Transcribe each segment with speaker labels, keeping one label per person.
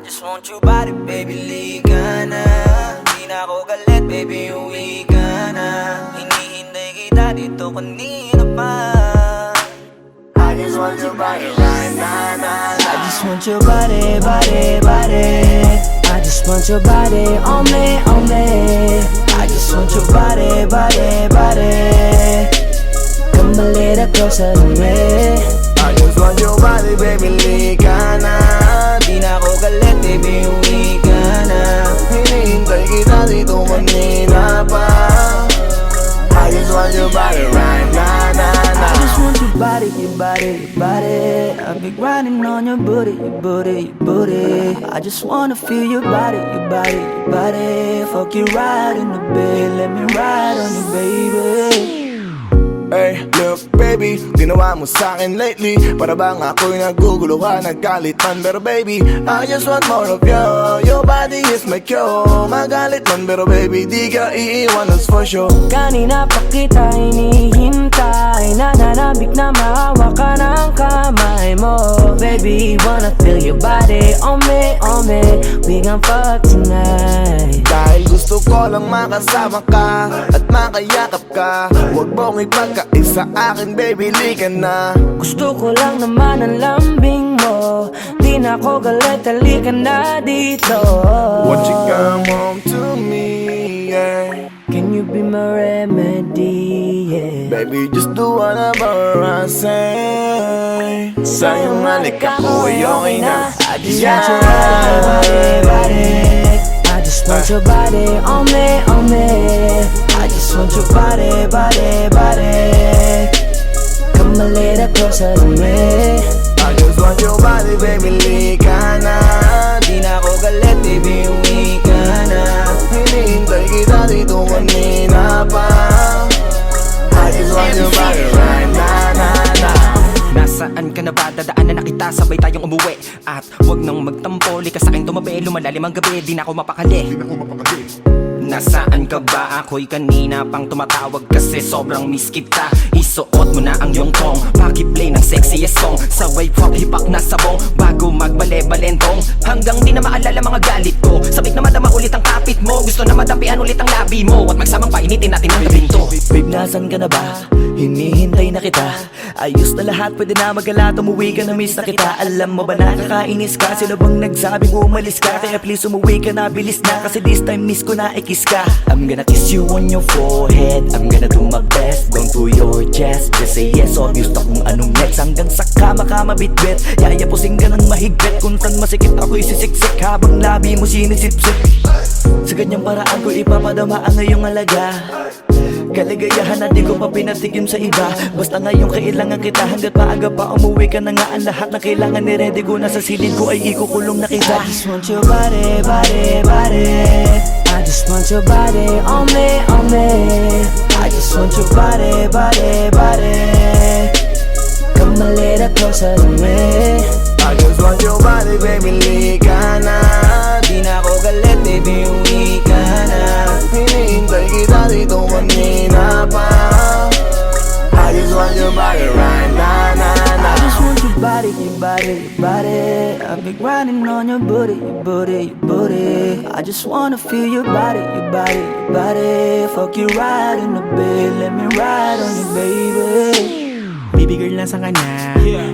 Speaker 1: just want your body, baby, liga na. Di na ako galit, baby, uwi ka na. Hinihintay kita dito kanina pa. I just want your body right now. I just want your body, body, body. I just want your body on me, on me. I just want your body, body, body. Come a little closer to me. I just want your body, baby, liga na. Di na ako galit, baby, uwi ka na. Hinihintay kita dito kanina pa. I just want your body right now, I just want your body, your body, your body. I've been grinding on your booty, your booty, your booty. I just wanna feel your body, your body, your body. Fuck you right in the bed, let me ride on you, baby.
Speaker 2: Hey, look baby, ginawa mo sa'kin lately. Para bang ako'y naguguluhan, nagkalitan. Pero baby, I just want more of you. Your body is my cure. Magalit man pero baby, di ka iiwan, that's for sure.
Speaker 1: Kanina pa kita hinihintay, nananabik na mahawa ka ng kamay mo. Baby, wanna feel your body on me, on me. We gon' fuck tonight.
Speaker 2: Dahil gusto ko lang makasama ka at makayakap ka. Huwag mong ipagkaisa akin, baby, liga na.
Speaker 1: Gusto ko lang naman ang lambing mo. Di na ako galit, halika na dito.
Speaker 2: Won't you come home to me, yeah.
Speaker 1: Can you be my remedy, yeah.
Speaker 2: Baby, just do whatever I say. Sa'yong halik ako ay okay na.
Speaker 1: I just want your body, body. I just want your body on me, on me. I just want your body, body, body. Come a little closer to me.
Speaker 2: I just want your body, baby, liga na.
Speaker 1: Di na ako galit, baby, uwi ka na.
Speaker 2: Hinihintay kita dito kanina pa. I just want your body right now.
Speaker 3: Nasaan ka na ba? Dadaanan na kita, sabay tayong umuwi. At wag nang magtampo, lika sa'kin tumabi. Lumalalim ang gabi, di na ako mapakali. Nasaan ka ba? Ako'y kanina pang tumatawag kasi sobrang miss kita. Isuot mo na ang iyong tong, pakiplay ng sexiest song. Sa wave hop, hipak na sabong, bago magbale-balentong. Hanggang di na maalala mga galit ko. Sabik na madama ulit ang kapit mo. Gusto na madampian ulit ang labi mo. At magsamang painitin natin ang gabing to.
Speaker 1: Babe, nasan ka na ba? Hinihintay na kita. Ayos na lahat, pwede na magala. Umuwi ka na, miss na kita. Alam mo ba nakakainis ka? Sino bang nagsabing umalis ka? Kaya please umuwi ka na, bilis na. Kasi this time miss ko na ikis ka. I'm gonna kiss you on your forehead. I'm gonna do my best down to your chest. Just say yes, obvious na kung anong next. Hanggang sa kama ka mabitbit. Yayapusing ka ng mahigpit. Kung saan masikip ako'y sisiksik habang labi mo sinisipsip. Sa ganyang paraan ko ipapadama ang iyong alaga. Kaligayahan na di ko pa pinatikim sa iba. Basta ngayon kailangan kita. Hanggat maaga pa umuwi ka na nga. Ang lahat na kailangan ni ready ko. Nasa silid ko ay ikukulong na kita. I just want your body, body, body. I just want your body on me, on me. I just want your body, body, body. Come a little closer to me.
Speaker 2: I just want your body, baby, liga na.
Speaker 1: Di na ako galit, baby, uwi ka na.
Speaker 2: Hinihintay kita dito kanina pa. I just want your body right now.
Speaker 1: I just want your body, your body, your body. I've been grinding on your booty, your booty, your booty. I just wanna feel your body, your body, your body. Fuck you right in the bed, let me ride on you, baby.
Speaker 4: Baby girl, nasan ka na?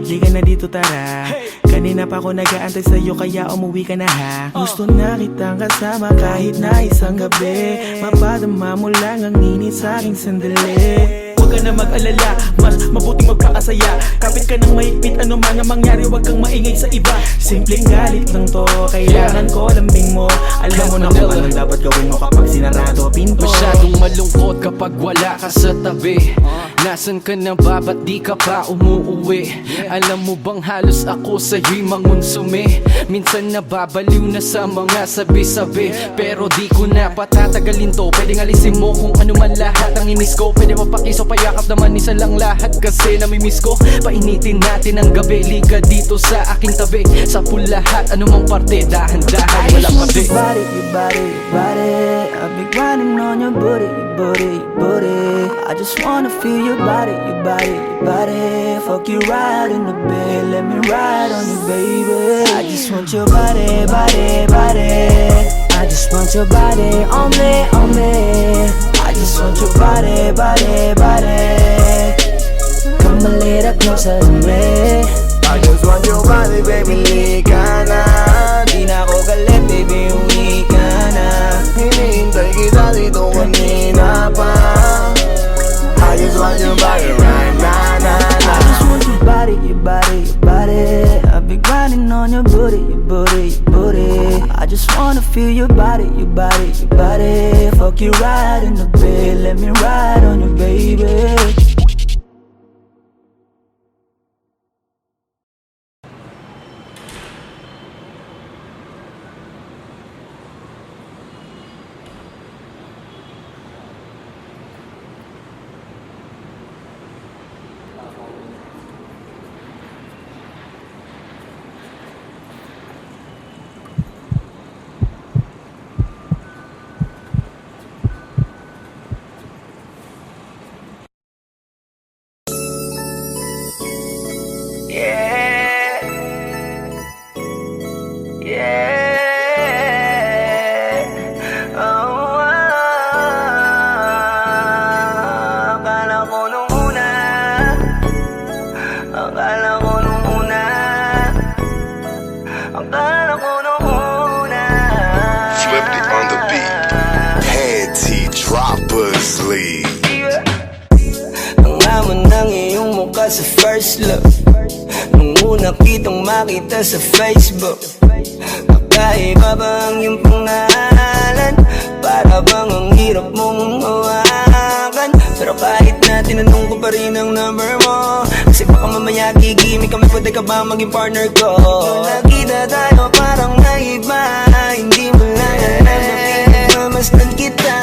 Speaker 4: Liga na dito, tara. Kanina pa ako nag-aantay sa'yo, kaya umuwi ka na ha. Gusto na kitang kasama kahit na isang gabi. Mapadama mo lang ang init sa'king sandali. Huwag ka na mag-alala, mas mabuting magpakasaya. Kapit ka ng mahigpit, ano man ang mangyari, huwag kang maingay sa iba. Simpleng galit lang to, kailangan ko lambing mo. Alam mo na kung anong dapat gawin mo kapag sinarado pinto.
Speaker 5: Masyadong malungkot kapag wala ka sa tabi. Nasaan ka na ba? Ba't di ka pa umuuwi? Alam mo bang halos ako sa'yo'y mangonsume? Minsan nababaliw na sa mga sabi-sabi. Pero di ko na patatagalin to. Pwedeng alisin mo kung ano man lahat ang inis ko. Pwede mapakiso, payakap naman isa lang lahat. Kasi namimiss ko. Painitin natin ang gabi. Liga dito sa aking tabi. Sa lahat, anumang parte, dahan-dahan, wala pa di.
Speaker 1: Your body, your body, your body. I've been grinding on your booty, your booty, your booty. I I just wanna feel your body, your body, your body. Fuck you right in the bed, let me ride on you, baby. I just want your body, body, body. I just want your body on me, on me. I just want your body, body, body. Come a little closer to me.
Speaker 2: I just want your body, baby, lika na.
Speaker 1: Di na ako galit, baby, uwi ka na.
Speaker 2: Hinihintay kita dito kanina pa. I just want your body right now, na, na.
Speaker 1: I just want your body, your body, your body. I've been grinding on your booty, your booty, your booty. I just wanna feel your body, your body, your body. Fuck you right in the bed, let me ride on you, baby.
Speaker 2: Yeah, yeah. Oh, akala ko nung una, akala ko nung una, akala ko nung una.
Speaker 6: Flipped it on the beat. Panty Droppers League.
Speaker 1: Ang laman ng iyong mukha sa first look. Nung una kitang makita sa Facebook, kakaiba ba ang iyong pangalan? Para bang ang hirap mong hawakan? Pero kahit na tinanong ko pa rin ang number mo, kasi baka mamaya gigimik kami, pwede ka ba maging partner ko? Nung nakita tayo parang naiba, hindi mo lang alam na pinagmamasdan kita.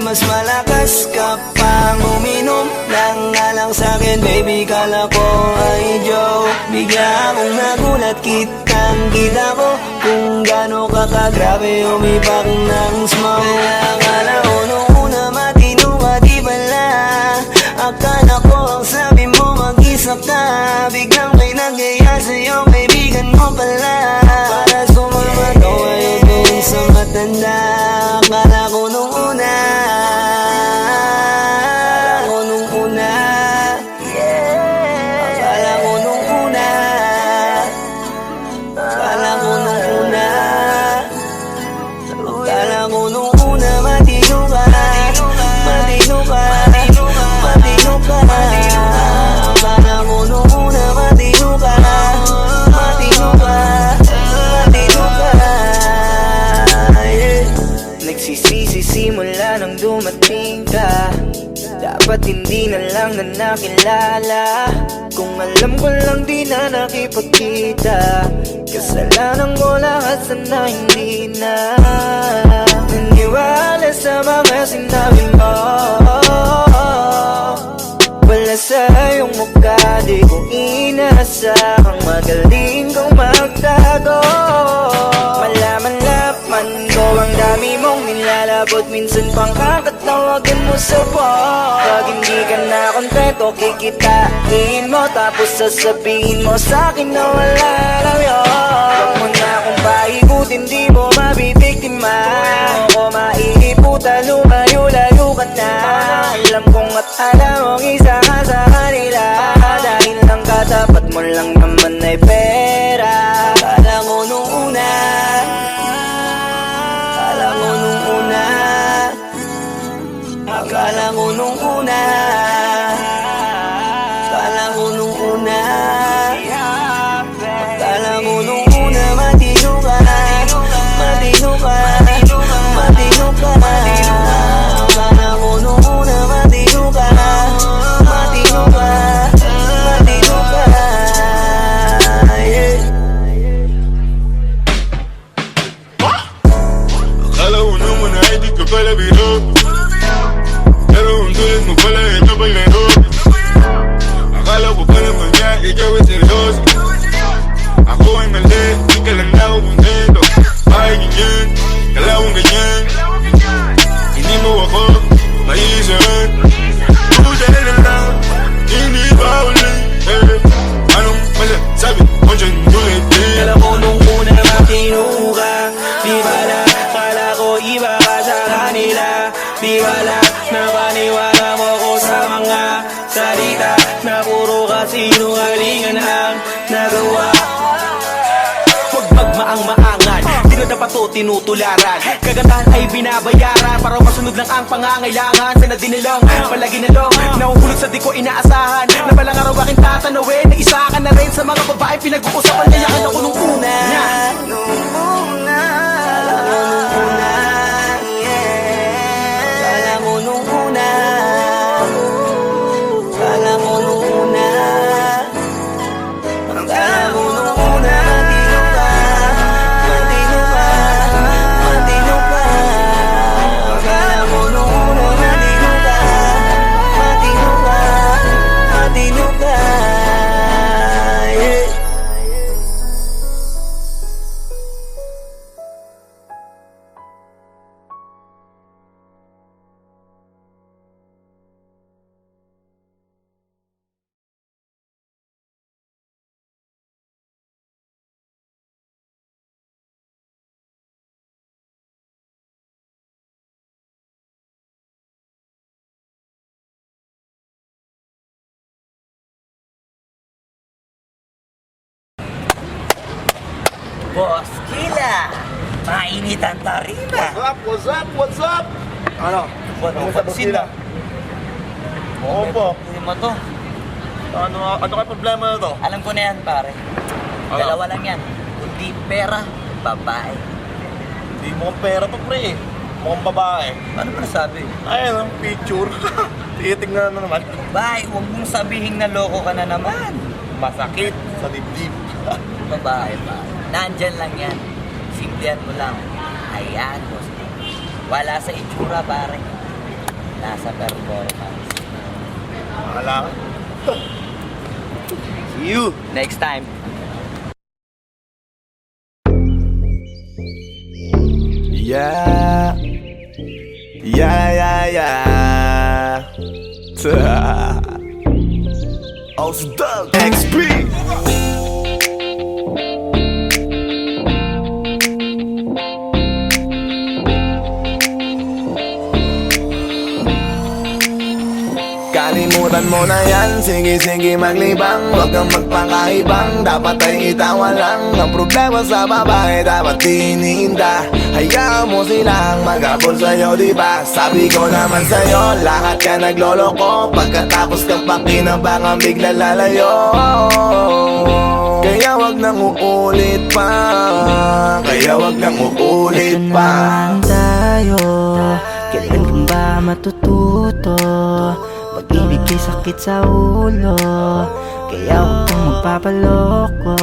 Speaker 1: Mas malakas ka pang uminom ng alang sa'kin, baby, kala ko ay joke. Bigla akong nagulat, kitang-kita ko kung gaano ka kagrabe umipak ng smoke. Akala ko nung una matino ka, di bala. Akala ko ang sabi mo mag-isa ka, biglang may nagaya sa'yo, kaibigan mo pala. Para sumama to ngayon kung sa matanda. Akala ko nung una, simula nang dumating ka, dapat hindi na lang na nakilala. Kung alam ko lang di na nakipagkita, kasalanan ko lahat, sana hindi na naniwala sa mga sinabi mo. Wala sa iyong mukha, di ko inasahang magaling kong magtago. Malaman-laman ko ang dami mong nilalabot, minsan pang kakatawagan mo sa phone. Pag hindi ka na kontento, kikitain mo, tapos sasabihin mo sa'kin na wala lang yun. Huwag mo na akong paikutin, di mo mabibiktima. Huwag mo maiiputa, lumayo-layo ka na. Alam kong at alam mong isa ka sa kanila, dahil lang katapat mo lang naman ay pera. Akala ko nung una, akala ko nung una, akala ko nung una, akala ko nung una, akala ko nung una, matino ka, matino ka, matino ka. Akala ko nung una, matino ka, matino ka, matino ka.
Speaker 7: Akala ko naman ay di ka pala biro, pero ang tulad mo pala ito pa'y laro. Akala ko pa naman niya, ikaw ay seryoso. Ako ay mali, di ka lang na ako kontento. Bakit ganyan, kalawang ganyan, hindi mo ako maiisahan.
Speaker 4: Di wala na paniwala mo ko sa mga salita na puro kasinungalingan ang nagawa. Huwag magmaang-maangan, di na dapat to tinutularan. Kagandahan ay binabayaran para masunod lang ang pangangailangan. Sana din nilang palagi na lang nahuhulog sa di ko inaasahan. Na balang araw aking tatanawin na isa ka na rin sa mga babae pinag-uusapan. Kaya ka na ko nung una.
Speaker 1: Boss Kila, mainit ang tarima.
Speaker 2: What's up? Ano?
Speaker 1: Pansin na.
Speaker 2: Oo po.
Speaker 1: Hindi mo to.
Speaker 2: Ano kayo problema na to?
Speaker 1: Alam ko na yan, pare. Dalawa lang yan. Kundi pera, babae.
Speaker 2: Hindi mukhang pera to, pre. Mukhang babae.
Speaker 1: Ano ba nasabi?
Speaker 2: Ayun, picture. Titignan na naman.
Speaker 1: Bay, huwag mong sabihin na loko ka na naman.
Speaker 2: Masakit sa dibdib.
Speaker 1: Babae pa. Nandyan lang yan. Simplihan mo lang. Ayan, boss. Wala sa itsura, pare. Nasa performance.
Speaker 2: Wala ka. See you.
Speaker 1: Next time.
Speaker 2: Yeah. Ausdog XP. Kalimutan mo na yan, sige maglibang. Huwag kang magpakaibang, dapat ay itawa lang. Ang problema sa babae, dapat tinihinda. Hayaan mo silang mag-abol sa'yo, diba? Sabi ko naman sa'yo, lahat ka nagloloko. Pagkatapos kang pakinabangan, bigla lalayo. Kaya wag nang uulit pa.
Speaker 4: Ito naman tayo, kailan ka ba matututo? Pag-ibig kay sakit sa ulo, kaya huwag kang magpapaloko.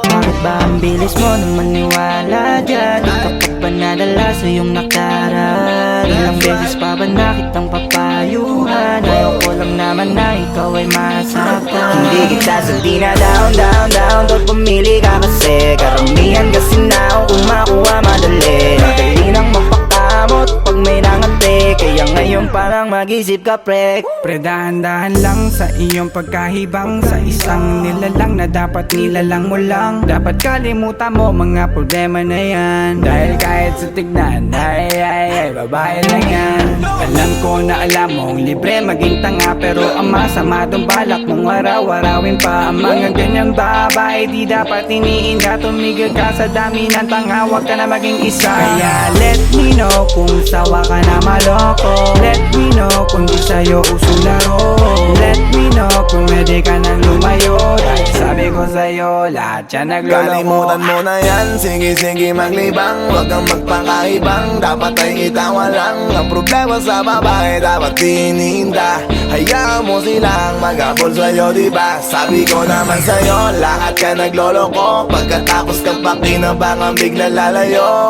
Speaker 4: Bakit ba ang bilis mo nang maniwala dyan? Di ka pa ba nadala sa iyong nakaraan? Ilang beses pa ba nakitang papayuhan? Ayoko lang naman na ikaw ay masaktan. Hindi kita sabi na down Huwag pumili ka kasi karamihan kasi na kung makuha madali. Madali nang magpakamot pag may nangante. Kaya ngayon parang mag-isip ka pre.
Speaker 8: Pre, dahan-dahan lang sa iyong pagkahibang. Sa isang nilalang na dapat nilalang mo lang. Dapat kalimutan mo mga problema na yan. Dahil kahit sa tignan, ay, babae lang yan. Alam ko na alam mong libre maging tanga, pero ang masama dong balak mong araw-arawin pa. Ang mga ganyang babae di dapat iniinda. Tumigil ka sa dami ng tanga, wag ka na maging isa. Kaya let me know kung sawa ka na maloko. Let me know kung di sa'yo uso laro. Let me know kung pwede ka nang lumayo. Dahil sabi ko sa'yo, lahat yan nagloloko.
Speaker 2: Kalimutan mo na yan, sige maglibang. Huwag kang magpakaibang, dapat ay itawa lang. Ang problema sa babae, dapat tinihinda. Hayaan mo silang mag-abol sa'yo, diba? Sabi ko naman sa'yo, lahat ka nagloloko. Pagkatapos kang pakinabangan, bigla lalayo.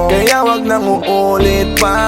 Speaker 2: Kaya wag nang uulit pa.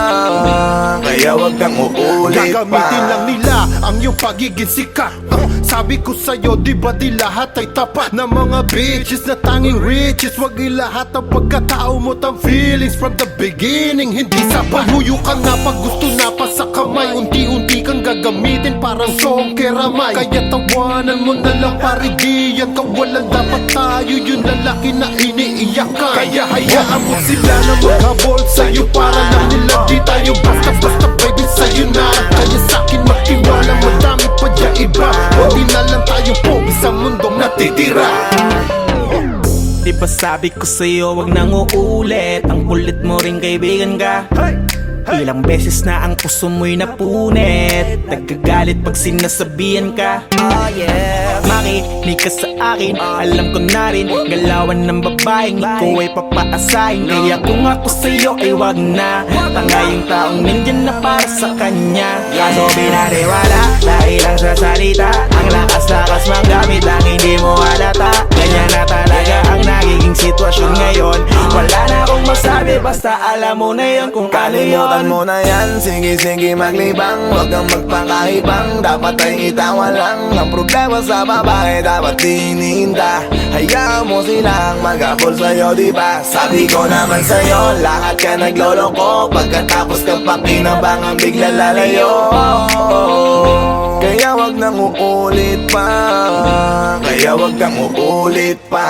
Speaker 9: Gagamitin lang nila ang iyong pagiging sikat. Sabi ko sa'yo, di ba di lahat ay tapat na mga bitches na tanging riches. Wag ilahat ang pagkatao mo tang feelings from the beginning. Hindi sapat, huyo ka na pag gusto na pa sa kamay. Unti-unti kang gagamitin parang song keramay. Kaya tawanan mo na lang pare, di yan kawalan. Dapat tayo yung lalaki na iniiyakan. Kaya hayaan mo sila na maghabol sa'yo para lang nila tira.
Speaker 4: Di ba sabi ko sa'yo wag nang uulit? Ang kulit mo rin kaibigan ka. Ilang beses na ang puso mo'y napunit. Nagkagalit pag sinasabihan ka.
Speaker 1: Oh yeah.
Speaker 4: Makinig ka sa akin, alam ko na rin galawan ng babaeng ikaw ay papaasahin. Kaya kung ako sa'yo ay wag na. Tanga yung taong nandyan na para sa kanya. Kaso binariwala dahil lang sa salita. Ang lakas-lakas manggamit ang hindi mo halata. Ganyan na talaga ang nagiging sitwasyon ngayon. Wala na akong masabi basta alam mo na yun kung ano yun.
Speaker 2: Kalimutan mo na yan, sige maglibang. Huwag kang magpakahibang, dapat ay itawa lang. Ang problema sa babae dapat tinihinda. Hayaan mo silang mag-abol sa'yo, diba? Sabi ko naman sa'yo, lahat ka nagloloko. Pagkatapos kang pakinabangan bigla lalayo. Kaya wag nang uulit pa. Kaya wag kang uulit pa.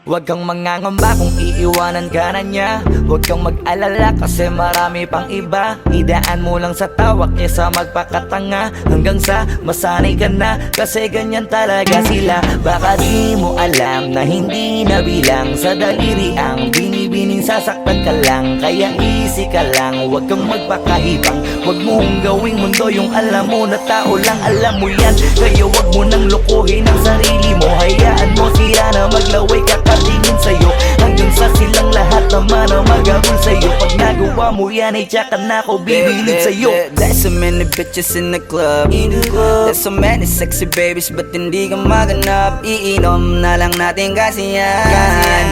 Speaker 1: Huwag kang mangangamba kung iiwanan ka na niya. Huwag kang mag-alala kasi marami pang iba. Idaan mo lang sa tawak niya sa magpakatanga. Hanggang sa masanay ka na kasi ganyan talaga sila. Baka di mo alam na hindi na bilang sa daliri ang binibining sasaktan ka lang. Kaya easy ka lang, huwag kang magpakahibang. Huwag mong gawing mundo yung alam mo na tao lang alam mo yan. Kaya huwag mo nang lokohin ang sarili mo. Hayaan mo sila na maglaway kakatingin sa'yo. Hanggang sa silang lahat naman ang mag-abol sa'yo. Pag nagawa mo yan ay tsaka na ako bibilid sa'yo.
Speaker 8: There's so many bitches in the club. There's so many sexy babies but hindi ka maganap. Iinom na lang natin kasi yan.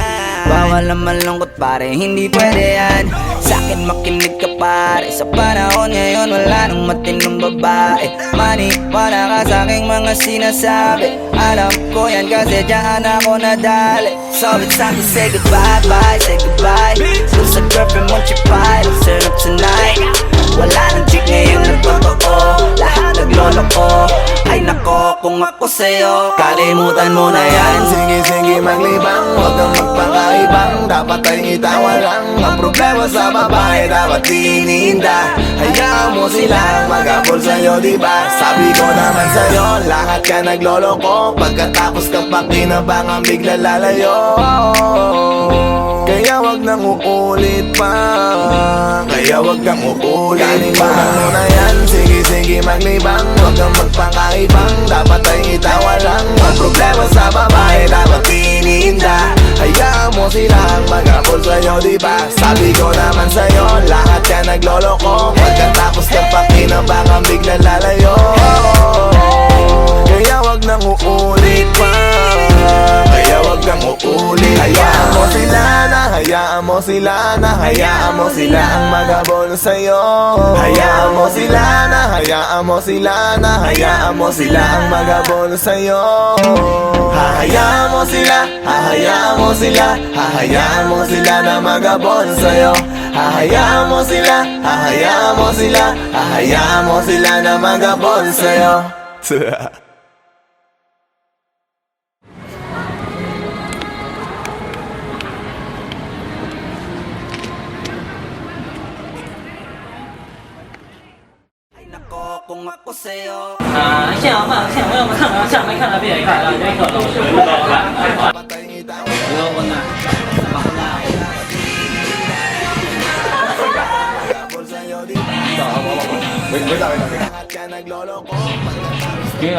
Speaker 8: Bawal naman lungkot pare, hindi pwede yan. Sa'kin makinig ka pare, sa panahon ngayon wala nang matinong babae. Maniwala ka sa'king mga sinasabi. Alam ko yan kasi dyan ako nadali. So it's time to say goodbye, bye, say goodbye. Dun sa girlfriend mo chipay, let's turn up tonight. Wala nang chick ngayon nagtotoo, lahat nagloloko. Ay nako, kung ako sa'yo, kalimutan mo na yan.
Speaker 2: Sige maglibang, huwag kang magpakaibang. Dapat ay itawa lang. Ang problema sa babae dapat tinihinda. Hayaan mo silang mag-abol sa'yo, diba? Sabi ko naman sa'yo, lahat ka nagloloko. Pagkatapos kang pakinabangan bigla lalayo. Kaya wag nang uulit pa. Kaya wag kang uulit pa. Kalimutan mo na yan, sige maglibang. Huwag kang magpakaibang, dapat ay itawa lang. Ang problema sa babae dapat tinihinda. Hayaan mo silang mag-abol sa'yo, diba? Sabi ko naman sa'yo, lahat ka nagloloko. Pagkatapos kang pakinabangan bigla lalayo. Kaya wag nang uulit pa. Kaya wag kang uulit. Hayaan mo sila na, hayaan mo sila na, hayaan mo sila ang mag-abol sa'yo. Hayaan mo sila na, hayaan mo sila na, hayaan mo sila ang mag-abol sa'yo. Hahayaan mo sila, hahayaan mo sila, hahayaan mo sila na mag-abol sa'yo. Hahayaan mo sila, hahayaan mo sila, hahayaan mo sila na mag-abol sa'yo.
Speaker 8: Kung ako sa'yo,
Speaker 10: 像没看到别人看到这个老师不高看。
Speaker 1: Hindi,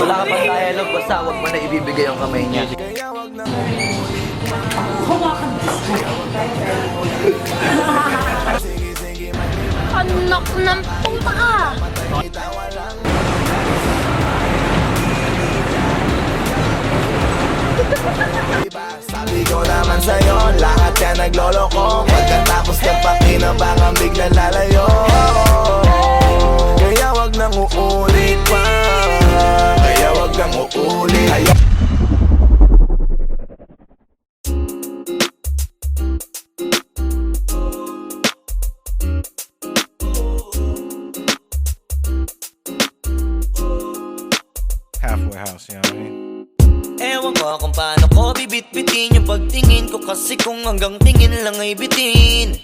Speaker 1: wala ka pang dialogue. Basta wag mo na ibibigay yung kamay niya.
Speaker 11: Anak ng puta ka!
Speaker 2: Sabi ko naman sa'yo, lahat ka nagloloko. Pagkatapos kang pakinabangan bigla lalayo. Kaya wag nang uulit pa. Kaya wag kang uulit.
Speaker 9: Halfway house, you know what I mean?
Speaker 1: Ewan ko kung paano ko bibit-bitin yung pagtingin ko. Kasi kung hanggang tingin lang ay bitin,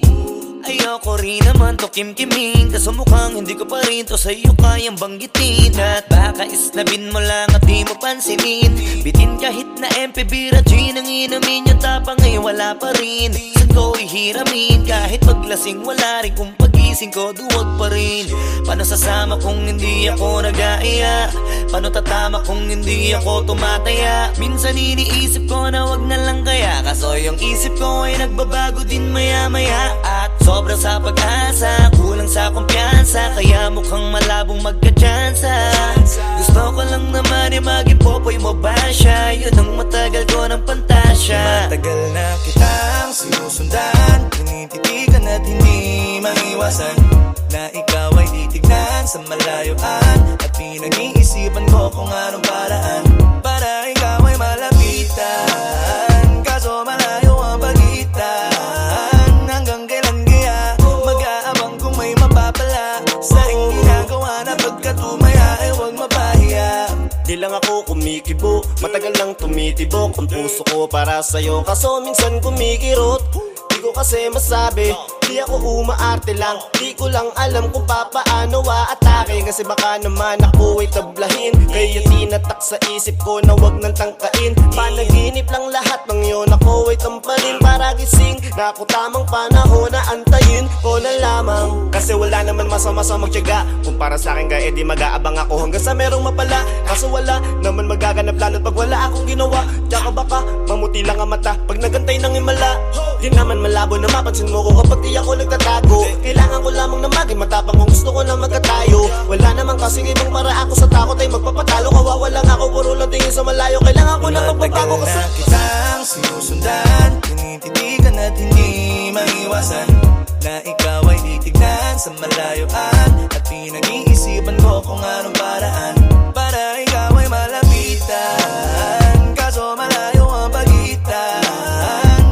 Speaker 1: Ayoko rin naman to kimkimin, kaso mukhang hindi ko pa rin to sa'yo kayang banggitin. At baka isnabin mo lang at di mo pansinin. Bitin kahit na MP Bira Gin ang inumin yung tapang ngayon wala pa rin. Saan ko ihiramin kahit paglasing wala rin. Kung pagising ko duwag pa rin. Paano sasama kung hindi ako nag-aaya? Paano tatama kung hindi ako tumataya? Minsan iniisip ko na wag na lang kaya, kaso yung isip ko ay nagbabago din maya maya. At sobrang sa pag-asa, kulang sa kumpiyansa, kaya mukhang malabong magka-tsansa. Gusto ko lang naman ay mag-ipopoy mo ba siya? Yun ang matagal ko ng pantasya. Matagal na kitang sinusundan, tinititigan at hindi maiwasan na ikaw ay titignan sa malayuan. At pinag-iisipan ko kung anong paraan para ikaw ay malapitan. Kaso malayo ang pagitan. Hanggang kailan kaya mag-aabang kung may mapapala sa iyong ginagawa na pagkatumaya ay huwag mapahiya.
Speaker 12: Di lang ako kumikibo, matagal lang tumitibok ang puso ko para sa'yo, kaso minsan kumikirot. Di ko kasi masabi, di ako umaarte lang. Di ko lang alam kung papaano aatake, kasi baka naman ako ay tablahin. Kaya tinatak sa isip ko na wag nang tangkain. Panaginip lang lahat ng yun, ako ay tamparin para gising na ako tamang panahon na antayin ko na lamang. Kasi wala naman masama sa magtiyaga, kung para sa akin ka edi mag-aabang ako hanggang sa merong mapala. Kaso wala naman magaganap lalo't pag wala akong ginawa. Tsaka baka mamuti lang ang mata pag nagantay ng himala. Di naman malabo na mapansin mo ko kapag di ako nagtatago. Kailangan ko lamang na maging matapang kung gusto ko na magkatayo. Wala naman kasing ibang para ako sa takot ay magpapatalo. Kawawa lang ako, puro lang tingin sa malayo. Kailangan ko na magbabago kasi
Speaker 1: na kitang sinusundan, tinititigan at hindi maiwasan na ikaw ay titignan sa malayuan. At pinag-iisipan ko kung anong paraan para ikaw ay malapitan. Kaso malayo ang pagitan.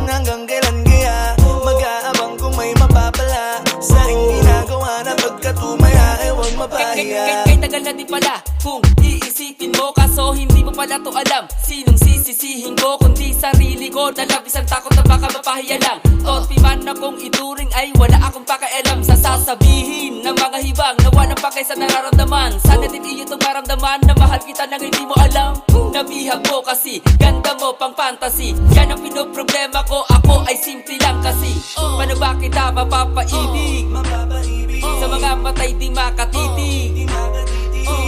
Speaker 1: Hanggang kailan kaya mag-aabang kung may mapapala sa iyong ginagawa na pagkatumaya ay huwag mapahiya.
Speaker 13: Kay tagal na di pala kung iisipin mo, kaso hindi mo pala to alam. Sinong sisisihin ko kundi sarili ko, na labis ang takot na baka mapahiya lang. Topi man akong ituring ay wala akong pakialam sa sasabihin ng mga hibang na walang pakay sa nararamdaman. Sana din iyo itong maramdaman na mahal kita nang hindi mo alam. Nabihag mo kasi, ganda mo pang fantasy. Yan ang pinoproblema ko, ako ay simple lang kasi. Paano ba kita mapapaibig sa mga matay di makatitig?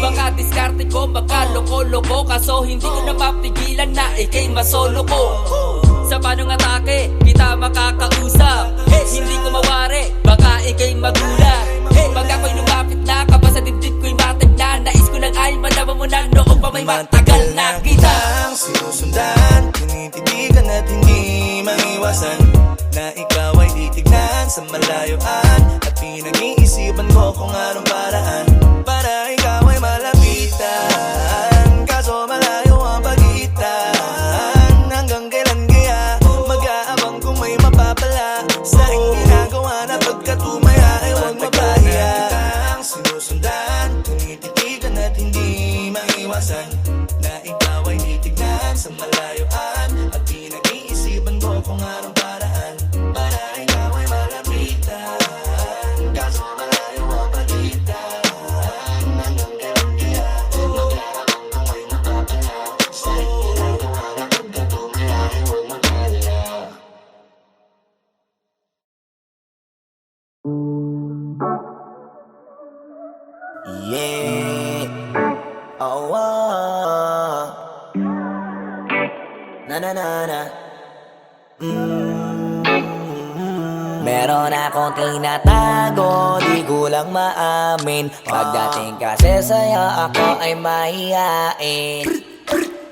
Speaker 13: Baka diskarte ko, baka loko-loko, kaso hindi ko na mapigilan na ikay masolo ko. Sa panong atake, kita makakausap. Hindi ko mawari, baka ikay magulat. Pag ako'y lumapit na, kaba sa dibdib ko'y matag na. Nais ko lang ay malaman mo na noong pa may matagal na kita.
Speaker 1: Sinusundan, tinititigan at hindi maiwasan na ikaw ay titignan sa malayuan. At pinag-iisipan ko kung anong paraan para ikaw ay malapitan. Kaso malayo ang pagitan. Hanggang kailan kaya mag-aabang kung may mapapala sa iyong ginagawa na pagkatumaya ay huwag mapahiya. Sinusundan, tinititigan at hindi maiwasan na ikaw ay titignan sa malayuan. At pinag-iisipan ko kung anong paraan para ikaw ay malapitan. Kaso malayo ang pagitan. Hanggang kailan kaya mag-aabang kung may mapapala sa iyong ginagawa na pagkatumaya ay huwag mapahiya. Yeah. Oh, na na na na. Meron akong tinatago, di ko lang maamin. Pagdating kasi sa'yo ako ay mahihain.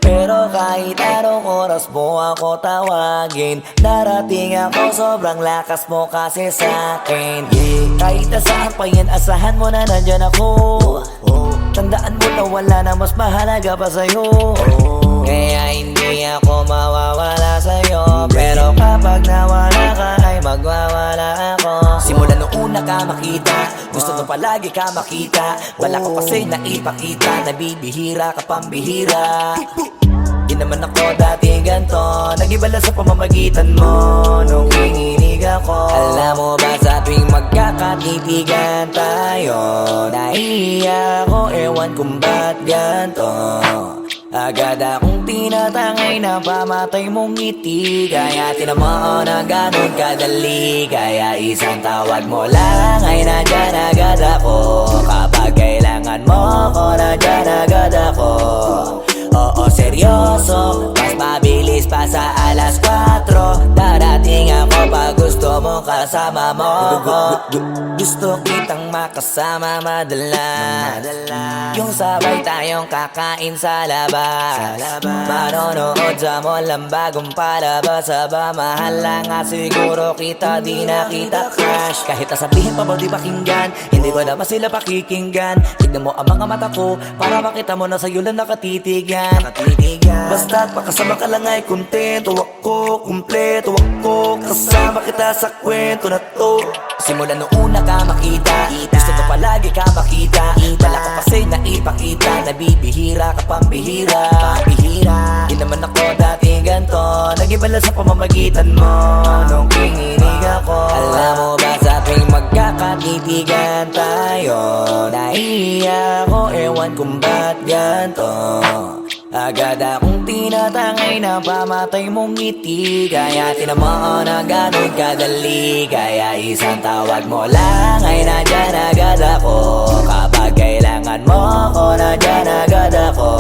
Speaker 1: Pero kahit anong oras mo ako tawagin, darating ako, sobrang lakas mo kasi sa'kin. Kahit nasaan pa yan, asahan mo na nandyan ako. Tandaan mo na wala na mas mahalaga pa sa'yo. Kaya hindi ako mawawala sa'yo. Pero kapag nawala ka ay magwawala ako. Simula nung una ka makita, gusto nung palagi ka makita. Wala ko kasi naipakita, nabibihira ka pambihira. Di naman ako dati ganto, nag-iba lang sa pamamagitan mo nung kininig ako. Alam mo ba sa tuwing magkakatitigan tayo. Naiiyak ako, ewan kung ba't ganto. Agad akong tinatangay na pamatay mong ngiti. Kaya tinamaan na ganun kadali. Kaya isang tawag mo lang ay nandyan agad ako. Kapag kailangan mo ko, nandyan agad ako. Oo, seryoso, mas mabilis pa sa alas 4. Darating ako pag gusto mo kasama mo ko. Gusto kitang makasama madalas. Yung sabay tayong kakain sa labas. Manonood sa mall ang bagong palabas. Aba, mahal lang nga siguro kita, di na kita crush. Kahit nasabihin pa ba di pakinggan, hindi ko naman sila pakikinggan. Tignan mo ang mga mata ko, para makita mo na sa'yo lang nakatitigan. Basta't pakasama ka lang ay kontento ako, kumpleto ako. Kasama kita sa kwento na to. Simula nung una ka makita, gusto ko palagi ka makita. Wala ka kasi na ipakita, nabibihira ka pang bihira. Di naman ako dati ganto, nag-iba lang sa pamamagitan mo nung kininig ako. Alam mo ba sa tuwing magkakatitigan tayo, naiiyak ako, ewan kung ba't ganto. Agad akong tinatangay na pamatay mong ngiti. Kaya tinamaan na ganun kadali. Kaya isang tawag mo lang ay nandyan agad ako. Kapag kailangan mo ko, nandyan agad ako.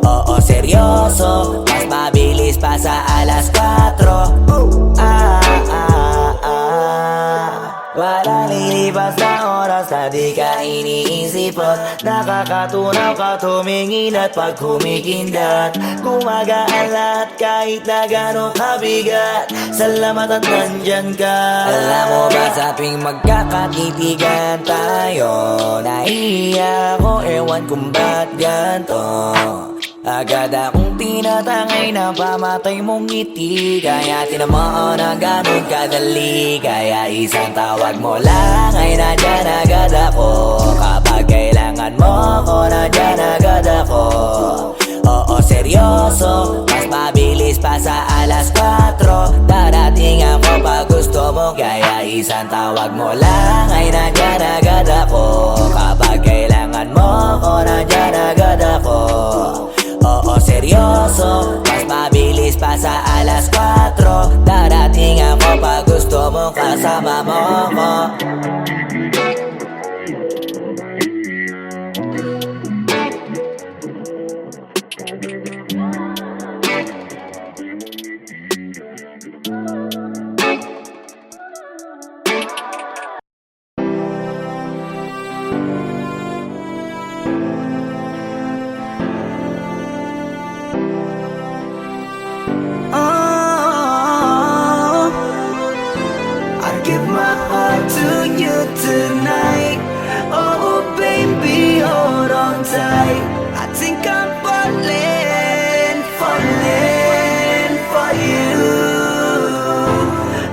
Speaker 1: Oo, seryoso, mas mabilis pa sa alas 4. Walang lilipas na oras na di ka iniisipot. Nakakatunaw ka tumingin at pag kumikindat. Gumagaan lahat kahit na gano'ng kabigat. Salamat at nandyan ka. Alam mo ba sa tuwing magkakatitigan tayo, naiiyak ako, ewan kung ba't ganto. Agad akong tinatangay na pamatay mong ngiti. Kaya tinamaan na ganun kadali. Kaya isang tawag mo lang ay nandyan agad ako. Kapag kailangan mo ko, nandyan agad ako. Oo, seryoso, mas mabilis pa sa alas 4. Darating ako pag gusto mo. Kaya isang tawag mo lang ay nandyan agad ako. Kapag kailangan mo ko, nandyan agad ako. Oo, seryoso, mas mabilis pa sa alas 4. Darating ako pag gusto mo kasama mo ko. Tonight, oh baby, hold on tight. I think I'm falling for you.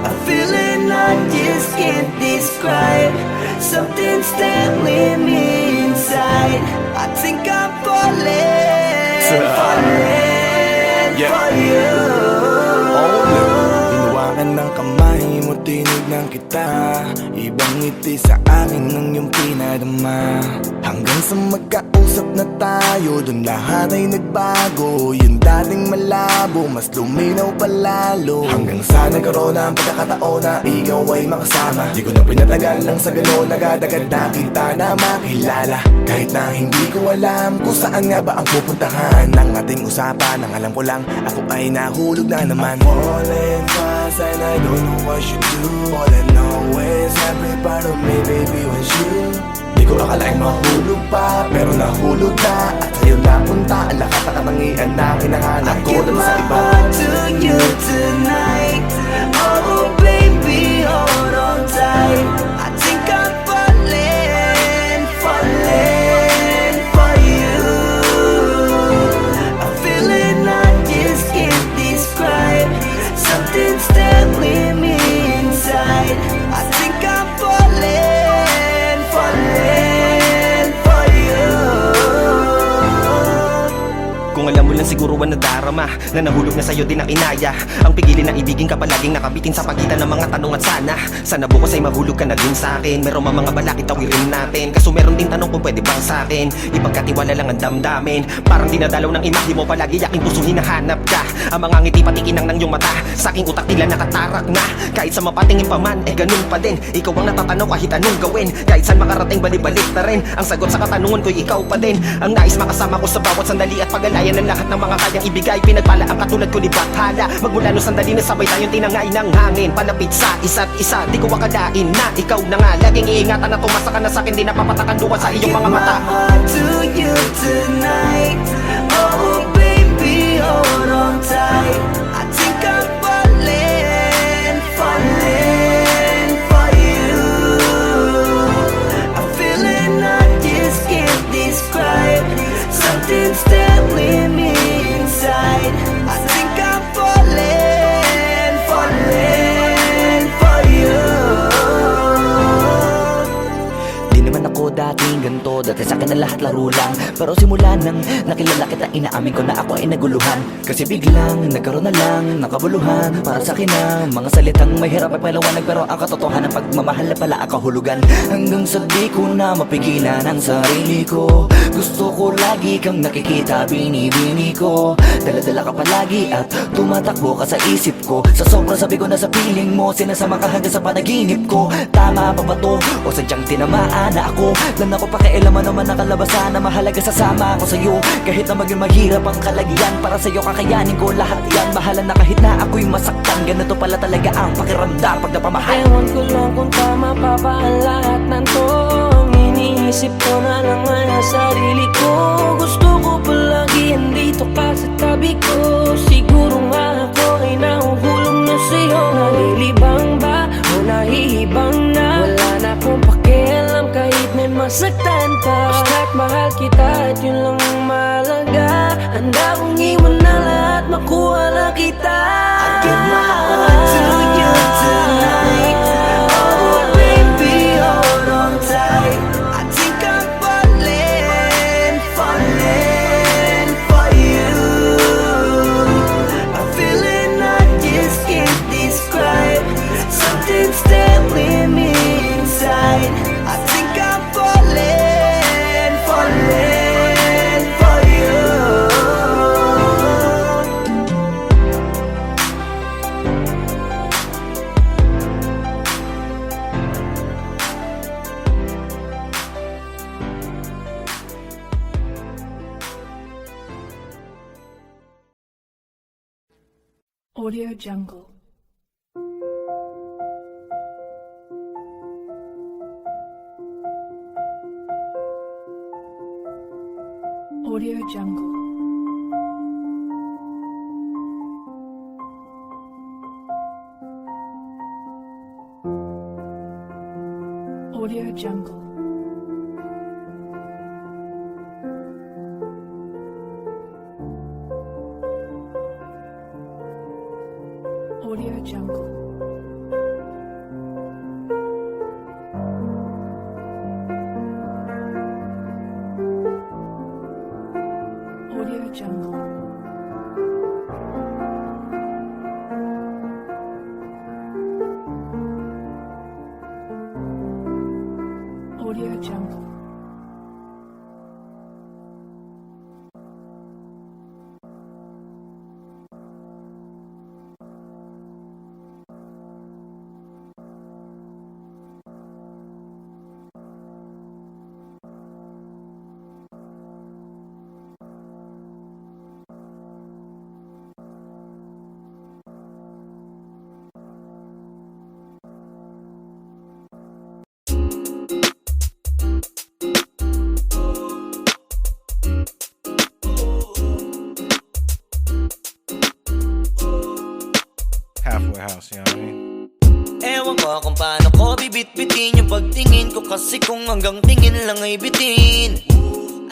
Speaker 1: A feeling I just can't describe. Something's telling me inside. I think I'm falling for you.
Speaker 2: Hinawakan ng kamay mo, tinignan kita. Ibang ngiti sa akin ng iyong pinadama. Hanggang sa magkausap na tayo, dun lahat ay nagbago. Yung dating malabo, mas luminaw palalo. Hanggang sa nagkaroon ang pagkakataon na ikaw ay makasama. Di ko na pinatagal lang sa gano'n, agad-agad na kita na makilala. Kahit na hindi ko alam kung saan nga ba ang pupuntahan ng ating usapan. Ang alam ko lang, ako ay nahulog na naman. I'm falling fast and I don't know what you do. All I know is every part of me, baby, was you. Di ko akalaing mahulog pa, pero nahulog na. At sa'yo napunta ang lahat ng katangian na hinahanap ko dun sa iba.
Speaker 1: I give my heart to you tonight. Oh baby, hold on tight. I think I'm falling for you. A feeling I just can't describe. Something's telling me inside. I think I'm falling for you.
Speaker 3: Kung alam mo lang siguro siguro ang nadarama na nahulog na sa'yo din ang inaya. Ang pigilin na ibigin ka palaging nakabitin sa pagitan ng mga tanong at sana bukas ay mahulog ka na din sa'kin. Meron mga balakid tawirin natin, kaso meron din tanong kung pwede bang sa'kin ipagkatiwala lang ang damdamin. Parang dinadalaw ng imahe mo, palagi aking puso hinahanap ka. Ang mga ngiti patikinang ng iyong mata, sa aking utak tila nakatarak na. Kahit sa mapatingin pa man, ganun pa din. Ikaw ang natatanaw kahit anong gawin. Kahit saan makarating balibalik na rin. Ang sagot sa katanungan ko'y ikaw pa din. Ang nais makasama ko sa bawat sandali at pag-alayan ng lahat ng mga kayang ibigay. Pinagpala ang katulad ko ni Bathala. Magmula no sandali na sabay tayong tinangay ng hangin. Palapit sa isa't isa, di ko akalain na ikaw na nga. Laging iingatan na tumasa ka na sa'kin, di napapatakan duwa sa iyong mga mata.
Speaker 1: I give my heart to you tonight. Oh baby, hold on tight. I think I'm falling for you. I'm feeling I just can't describe. Something's telling me inside. I think I'm falling for you.
Speaker 14: Di naman ako dating ganito, dati sa'kin na lahat laro lang. Pero simula nang nakilala kita, inaamin ko na ako ay naguluhan. Kasi biglang nagkaroon na lang ng kabuluhan. Para sa'kin na mga salitang mahirap ay paliwanag, pero ang katotohanan pagmamahal na pala ang kahulugan. Hanggang sa di ko na mapigilan ang sarili ko. Gusto ko lagi kang nakikita, binibini ko. Dala-dala ka palagi at tumatakbo ka sa isip ko. Sa sobrang sabi ko na sa piling mo, sinasama ka hanggang sa panaginip ko. Tama pa ba to? O sadyang tinamaan na ako? Lang ako pakialaman naman ang kalabasan na mahalaga sasama ako sa'yo. Kahit na maging mahirap ang kalagyan, para sa'yo kakayanin ko lahat yan. Bahala na kahit na ako'y masaktan, ganito pala talaga ang pakiramdam pag napamahal.
Speaker 15: Ewan ko lang kung tama pa ba ang lahat ng to. Iniisip ko na lang ang sarili ko. Gusto ko palagi andito ka sa tabi ko. Siguro nga ako ay nahuhulog na sa'yo. Nalilibang ba o nahihibang na? Wala na akong pakialam kahit may masaktan pa. Basta't mahal kita at yun lang ang mahalaga. Handa kong iwan na lahat, makuha lang kita.
Speaker 1: I give my heart to you tonight. Oh baby, hold on tight. I think I'm falling for you. I'm feeling I just can't describe. Something's telling me inside. I think I'm falling for you.
Speaker 16: Audio Jungle. Audio Jungle. Audio Jungle. Audio Jungle. Audio Jungle. Audio Jungle.
Speaker 17: Halfway house, you know what I mean?
Speaker 1: Ewan ko kung paano ko bibit-bitin yung pagtingin ko. Kasi kung hanggang tingin lang ay bitin,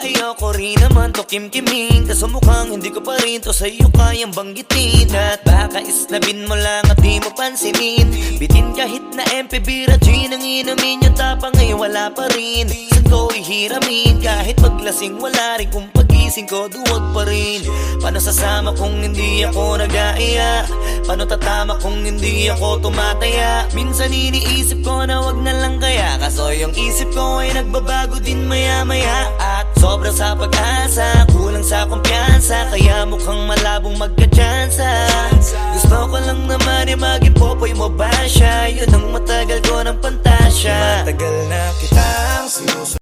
Speaker 1: ayoko rin naman to kim-kimin. Kaso mukhang hindi ko pa rin to sa'yo kayang banggitin. At baka isnabin mo lang at di mo pansinin. Bitin kahit na MP Bira Gin ang inumin, yung tapang ay wala pa rin. Saan ko ihiramin kahit paglasing wala rin kung pag-isip gising ko, duwag pa rin. Paano sasama kung hindi ako nag-aaya? Paano tatama kung hindi ako tumataya? Minsan iniisip ko na wag na lang kaya, kaso yung isip ko ay nagbabago din maya-maya. At sobra sa pag-asa, kulang sa kumpiyansa, kaya mukhang malabong magka-tsansa. Gusto ko lang naman ay maging popoy mo ba siya? Yun ang matagal ko ng pantasya. Matagal na kitang sinusunod.